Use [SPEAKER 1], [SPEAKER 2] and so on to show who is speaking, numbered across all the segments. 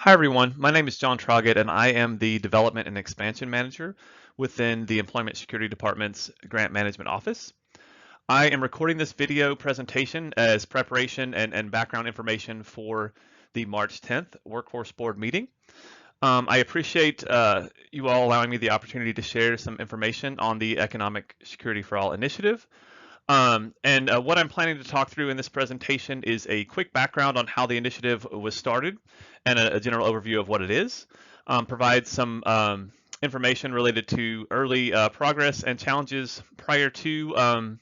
[SPEAKER 1] Hi, everyone. My name is John Traugott, and I am the Development and Expansion Manager within the Employment Security Department's Grant Management Office. I am recording this video presentation as preparation and background information for the March 10th Workforce Board meeting. I appreciate you all allowing me the opportunity to share some information on the Economic Security for All initiative. What I'm planning to talk through in this presentation is a quick background on how the initiative was started and a general overview of what it is, provide some information related to early progress and challenges prior to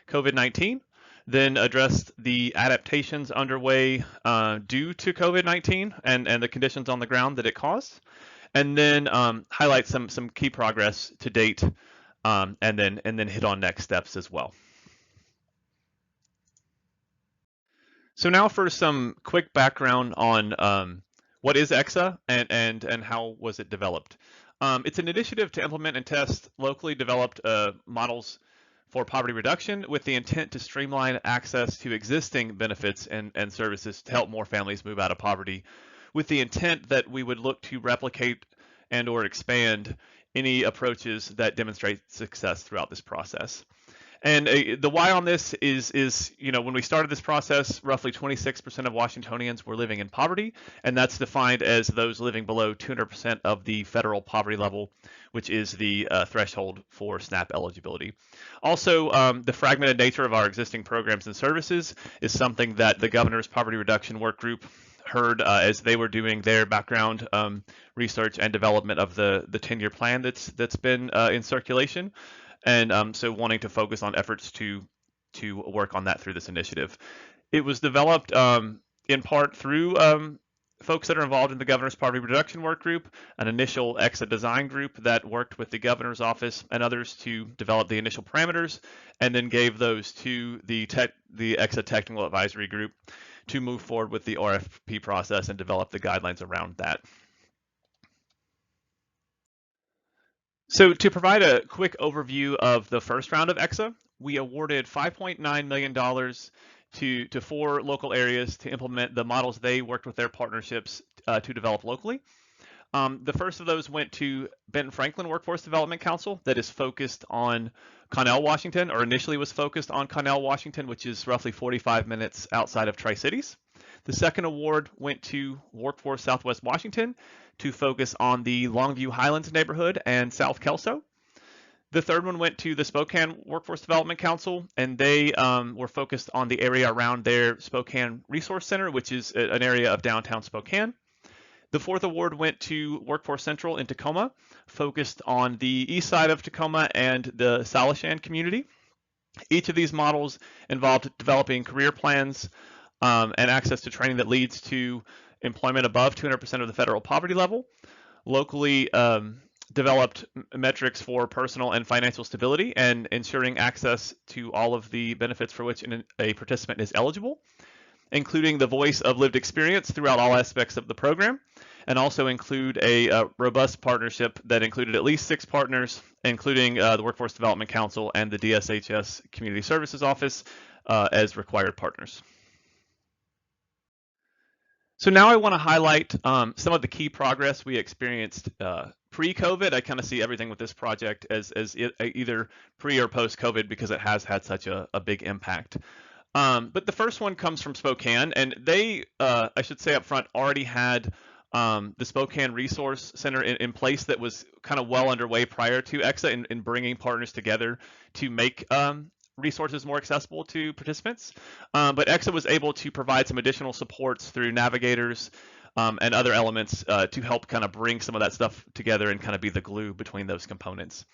[SPEAKER 1] COVID-19, then address the adaptations underway due to COVID-19 and the conditions on the ground that it caused, and then highlight some key progress to date, and then hit on next steps as well. So now for some quick background on what is EcSA and how was it developed. It's an initiative to implement and test locally developed models for poverty reduction with the intent to streamline access to existing benefits and services to help more families move out of poverty, with the intent that we would look to replicate and or expand any approaches that demonstrate success throughout this process. And the why on this is when we started this process, roughly 26% of Washingtonians were living in poverty, and that's defined as those living below 200% of the federal poverty level, which is the threshold for SNAP eligibility. Also, the fragmented nature of our existing programs and services is something that the Governor's Poverty Reduction Work Group heard as they were doing their background research and development of the 10-year plan that's been in circulation. And so wanting to focus on efforts to work on that through this initiative. It was developed in part through folks that are involved in the Governor's Poverty Reduction Work Group, an initial EcSA design group that worked with the Governor's office and others to develop the initial parameters, and then gave those to the EcSA Technical Advisory Group to move forward with the RFP process and develop the guidelines around that. So to provide a quick overview of the first round of EcSA, we awarded $5.9 million to 4 local areas to implement the models they worked with their partnerships to develop locally. The first of those went to Benton Franklin Workforce Development Council that is focused on Connell, Washington, or initially was focused on Connell, Washington, which is roughly 45 minutes outside of Tri-Cities. The second award went to Workforce Southwest Washington to focus on the Longview Highlands neighborhood and South Kelso. The third one went to the Spokane Workforce Development Council, and they were focused on the area around their Spokane Resource Center, which is an area of downtown Spokane. The fourth award went to Workforce Central in Tacoma, focused on the east side of Tacoma and the Salishan community. Each of these models involved developing career plans and access to training that leads to employment above 200% of the federal poverty level, locally developed metrics for personal and financial stability and ensuring access to all of the benefits for which a participant is eligible, including the voice of lived experience throughout all aspects of the program, and also include a robust partnership that included at least 6 partners, including the Workforce Development Council and the DSHS Community Services Office as required partners. So now I want to highlight some of the key progress we experienced pre-COVID. I kind of see everything with this project as either pre or post-COVID because it has had such a big impact. But the first one comes from Spokane, and they, I should say up front, already had the Spokane Resource Center in place that was kind of well underway prior to EcSA in bringing partners together to make resources more accessible to participants. But EcSA was able to provide some additional supports through navigators and other elements to help kind of bring some of that stuff together and kind of be the glue between those components.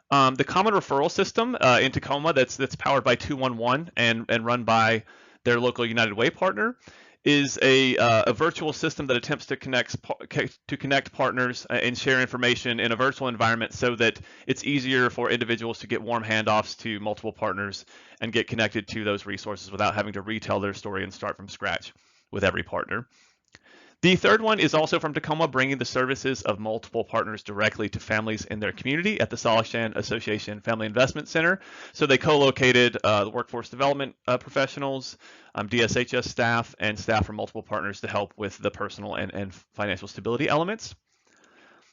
[SPEAKER 1] The common referral system in Tacoma that's powered by 211 and run by their local United Way partner is a virtual system that attempts to connect partners and share information in a virtual environment so that it's easier for individuals to get warm handoffs to multiple partners and get connected to those resources without having to retell their story and start from scratch with every partner. The third one is also from Tacoma, bringing the services of multiple partners directly to families in their community at the Solishan Association Family Investment Center. So they co-located the workforce development professionals, DSHS staff, and staff from multiple partners to help with the personal and financial stability elements.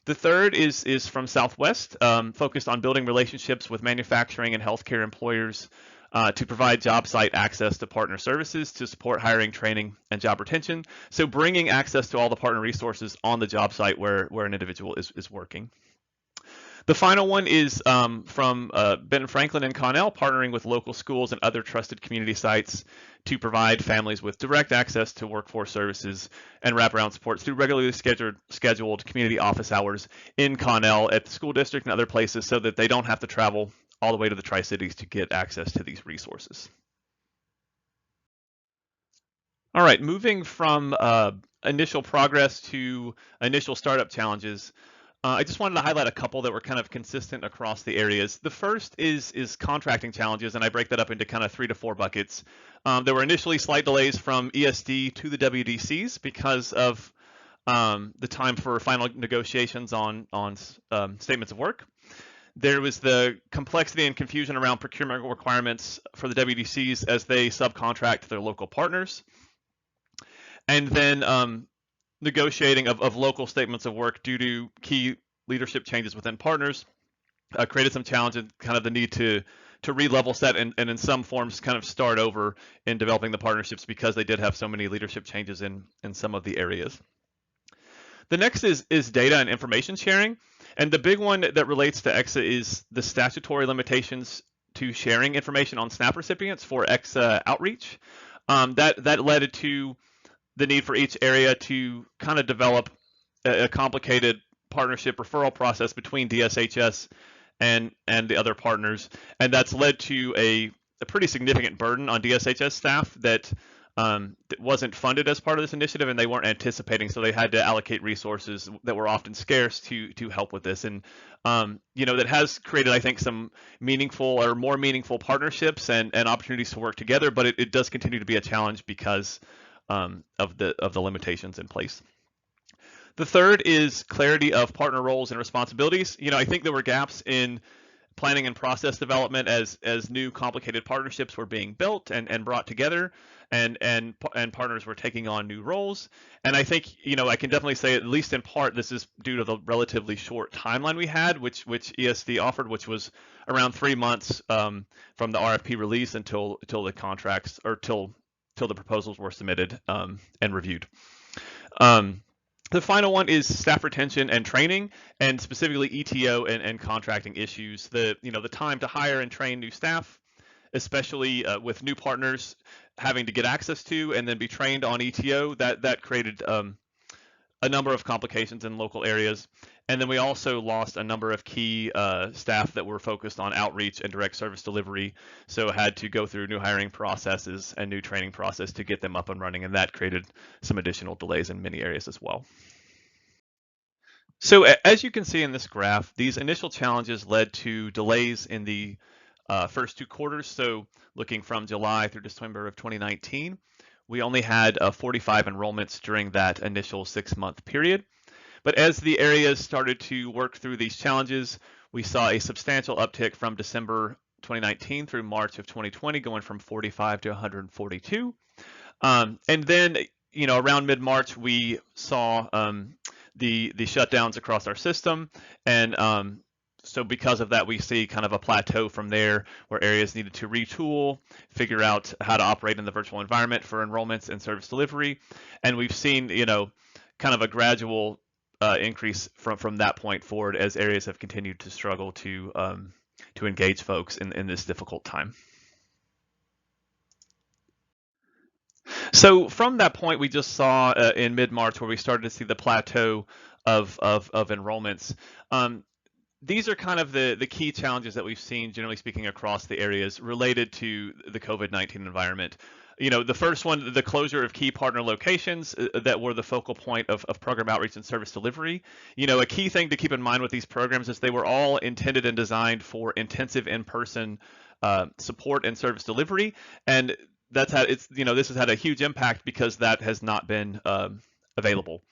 [SPEAKER 1] The third is from Southwest, focused on building relationships with manufacturing and healthcare employers to provide job site access to partner services to support hiring, training, and job retention. So bringing access to all the partner resources on the job site where an individual is working. The final one is from Ben Franklin and Connell, partnering with local schools and other trusted community sites to provide families with direct access to workforce services and wraparound supports through regularly scheduled community office hours in Connell at the school district and other places so that they don't have to travel all the way to the Tri-Cities to get access to these resources. All right, moving from initial progress to initial startup challenges, I just wanted to highlight a couple that were kind of consistent across the areas. The first is contracting challenges, and I break that up into kind of 3 to 4 buckets. There were initially slight delays from ESD to the WDCs because of the time for final negotiations on statements of work. There was the complexity and confusion around procurement requirements for the WDCs as they subcontract to their local partners. And then negotiating of local statements of work due to key leadership changes within partners created some challenge and kind of the need to re-level set and in some forms kind of start over in developing the partnerships because they did have so many leadership changes in some of the areas. The next is data and information sharing. And the big one that relates to EcSA is the statutory limitations to sharing information on SNAP recipients for EcSA outreach. That led to the need for each area to kind of develop a complicated partnership referral process between DSHS and the other partners. And that's led to a pretty significant burden on DSHS staff that wasn't funded as part of this initiative, and they weren't anticipating, so they had to allocate resources that were often scarce to help with this. And that has created, I think, some meaningful or more meaningful partnerships and opportunities to work together, but it does continue to be a challenge because of the limitations in place. The third is clarity of partner roles and responsibilities. I think there were gaps in planning and process development as new complicated partnerships were being built and brought together, and partners were taking on new roles. And I think I can definitely say, at least in part, this is due to the relatively short timeline we had, which ESD offered, which was around 3 months from the RFP release until the contracts or till the proposals were submitted and reviewed. The final one is staff retention and training, and specifically ETO and contracting issues. The time to hire and train new staff, especially with new partners having to get access to and then be trained on ETO, that created a number of complications in local areas. And then we also lost a number of key staff that were focused on outreach and direct service delivery, so had to go through new hiring processes and new training process to get them up and running, and that created some additional delays in many areas as well. So as you can see in this graph, these initial challenges led to delays in the first 2 quarters. So looking from July through December of 2019, we only had 45 enrollments during that initial 6-month period. But as the areas started to work through these challenges, we saw a substantial uptick from December 2019 through March of 2020, going from 45 to 142. And then, around mid-March, we saw the shutdowns across our system. And so because of that, we see kind of a plateau from there where areas needed to retool, figure out how to operate in the virtual environment for enrollments and service delivery. And we've seen, kind of a gradual increase from that point forward as areas have continued to struggle to engage folks in this difficult time. So from that point, we just saw in mid-March where we started to see the plateau of enrollments. These are kind of the key challenges that we've seen, generally speaking, across the areas related to the COVID-19 environment. The first one, the closure of key partner locations that were the focal point of program outreach and service delivery. A key thing to keep in mind with these programs is they were all intended and designed for intensive in-person support and service delivery, and this has had a huge impact because that has not been available.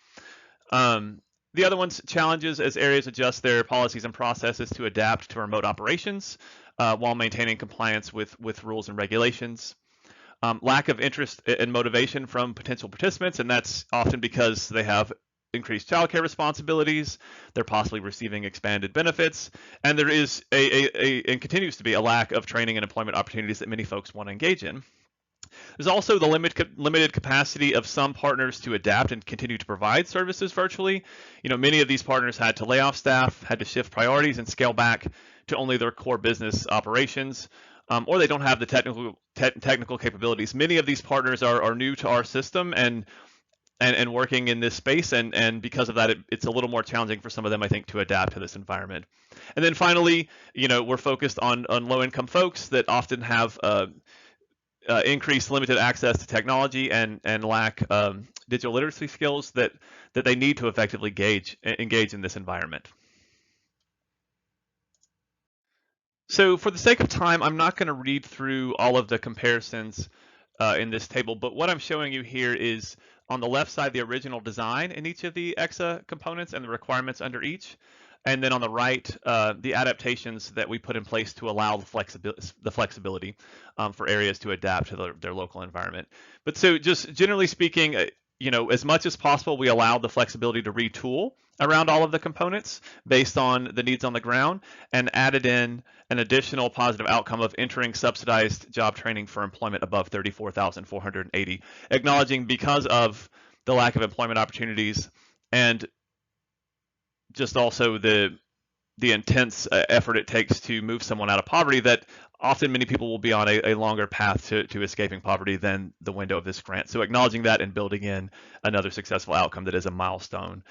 [SPEAKER 1] The other one's challenges as areas adjust their policies and processes to adapt to remote operations while maintaining compliance with rules and regulations. Lack of interest and motivation from potential participants, and that's often because they have increased childcare responsibilities, they're possibly receiving expanded benefits, and there is and continues to be a lack of training and employment opportunities that many folks want to engage in. There's also the limited capacity of some partners to adapt and continue to provide services virtually. Many of these partners had to lay off staff, had to shift priorities and scale back to only their core business operations, or they don't have the technical capabilities. Many of these partners are new to our system and working in this space, and because of that, it's a little more challenging for some of them, I think, to adapt to this environment. And then finally, we're focused on low-income folks that often have increased limited access to technology and lack digital literacy skills that they need to effectively engage in this environment. So for the sake of time, I'm not going to read through all of the comparisons in this table, but what I'm showing you here is on the left side the original design in each of the EcSA components and the requirements under each, and then on the right the adaptations that we put in place to allow the flexibility for areas to adapt to their local environment. But so just generally speaking, as much as possible, we allow the flexibility to retool around all of the components based on the needs on the ground, and added in an additional positive outcome of entering subsidized job training for employment above 34,480, acknowledging because of the lack of employment opportunities and just also the intense effort it takes to move someone out of poverty, that often many people will be on a longer path to escaping poverty than the window of this grant. So acknowledging that and building in another successful outcome that is a milestone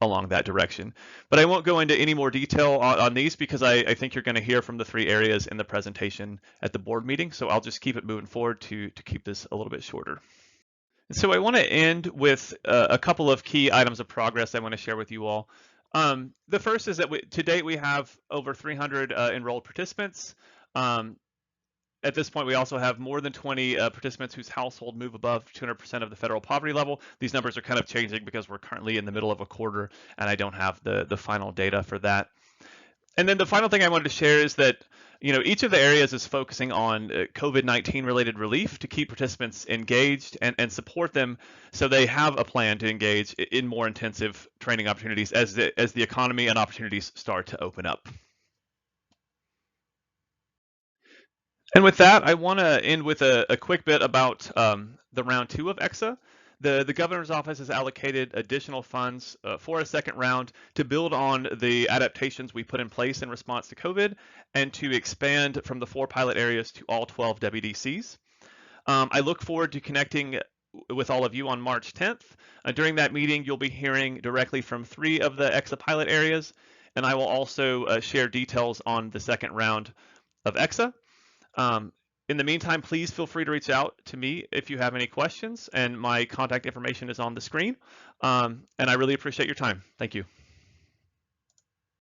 [SPEAKER 1] along that direction. But I won't go into any more detail on these because I think you're going to hear from the three areas in the presentation at the board meeting. So I'll just keep it moving forward to keep this a little bit shorter. And so I want to end with a couple of key items of progress I want to share with you all. The first is that to date we have over 300 enrolled participants. At this point, we also have more than 20 participants whose household move above 200% of the federal poverty level. These numbers are kind of changing because we're currently in the middle of a quarter and I don't have the final data for that. And then the final thing I wanted to share is that each of the areas is focusing on COVID-19 related relief to keep participants engaged and support them so they have a plan to engage in more intensive training opportunities as the economy and opportunities start to open up. And with that, I want to end with a quick bit about the round 2 of EcSA. The governor's office has allocated additional funds for a second round to build on the adaptations we put in place in response to COVID and to expand from the 4 pilot areas to all 12 WDCs. I look forward to connecting with all of you on March 10th. During that meeting, you'll be hearing directly from 3 of the EcSA pilot areas, and I will also share details on the second round of EcSA. In the meantime, please feel free to reach out to me if you have any questions, and my contact information is on the screen. And I really appreciate your time. Thank you.